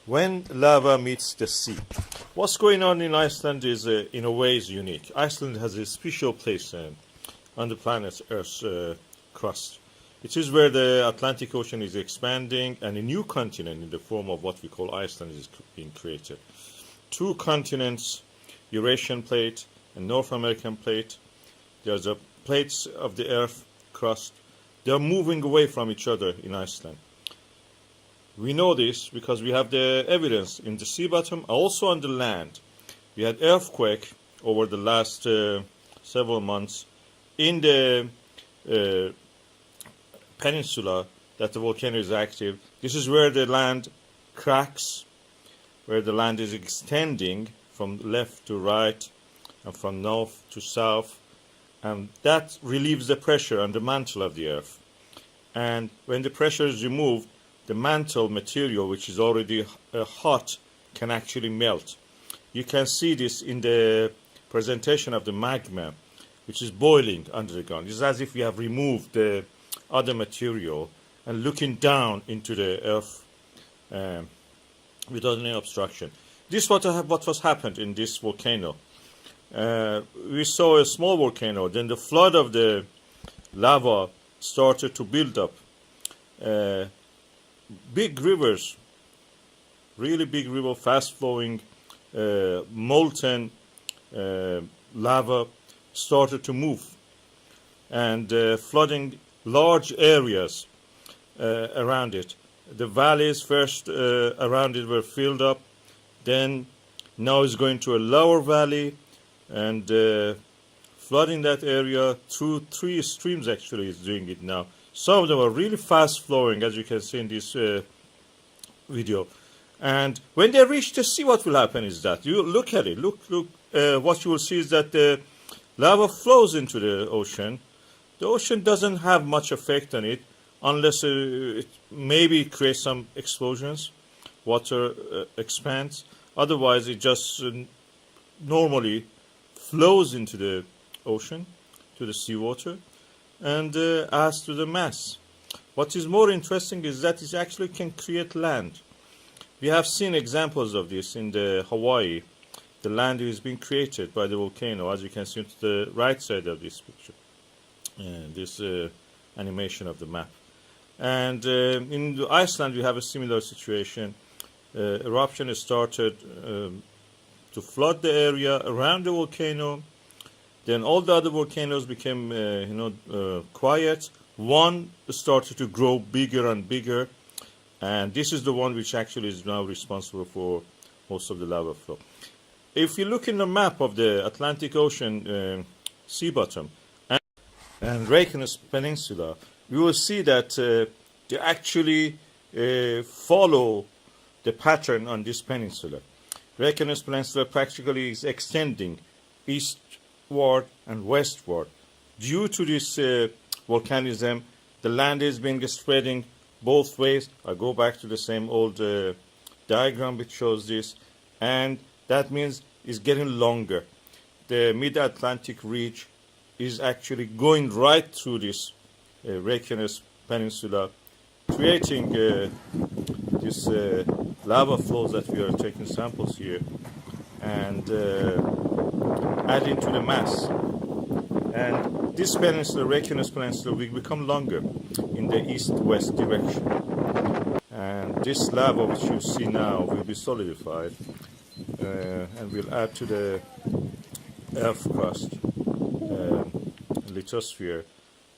When lava meets the sea. What's going on in Iceland is, in a way, is unique. Iceland has a special place on the planet Earth's crust. It is where the Atlantic Ocean is expanding and a new continent in the form of what we call Iceland is being created. Two continents, Eurasian plate and North American plate. There's a plates of the Earth crust. They are moving away from each other in Iceland. We know this because we have the evidence in the sea bottom, also on the land. We had earthquake over the last several months in the peninsula that the volcano is active. This is where the land cracks, where the land is extending from left to right and from north to south, and that relieves the pressure on the mantle of the earth. And when the pressure is removed, the mantle material, which is already hot, can actually melt. You can see this in the presentation of the magma, which is boiling under the ground. It's as if we have removed the other material and looking down into the earth without any obstruction. This is what was happened in this volcano. We saw a small volcano, then the flood of the lava started to build up. Big rivers, really big river, fast-flowing, molten lava started to move and flooding large areas around it. The valleys first around it were filled up, then now it's going to a lower valley and flooding that area through 3 streams actually is doing it now. Some of them are really fast flowing, as you can see in this video. And when they reach the sea, what will happen is that you look at it. Look. What you will see is that the lava flows into the ocean. The ocean doesn't have much effect on it, unless it maybe creates some explosions. Water expands. Otherwise, it just normally flows into the ocean, to the seawater, and adds to the mass. What is more interesting is that it actually can create land. We have seen examples of this in the Hawaii. The land is being created by the volcano, as you can see to the right side of this picture, this animation of the map. And in Iceland, we have a similar situation. Eruption has started to flood the area around the volcano. Then all the other volcanoes became, quiet. One started to grow bigger and bigger, and this is the one which actually is now responsible for most of the lava flow. If you look in the map of the Atlantic Ocean sea bottom and Reykjanes Peninsula, you will see that they actually follow the pattern on this peninsula. Reykjanes Peninsula practically is extending eastward and westward. Due to this volcanism, the land is being spreading both ways. I go back to the same old diagram which shows this, and that means it's getting longer. The mid-Atlantic ridge is actually going right through this Reykjanes Peninsula, creating this lava flows that we are taking samples here and adding to the mass. And this peninsula, Reykjanes Peninsula, will become longer in the east-west direction. And this lava which you see now will be solidified and will add to the earth crust, lithosphere,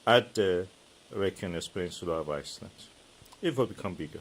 at the Reykjanes Peninsula of Iceland. It will become bigger.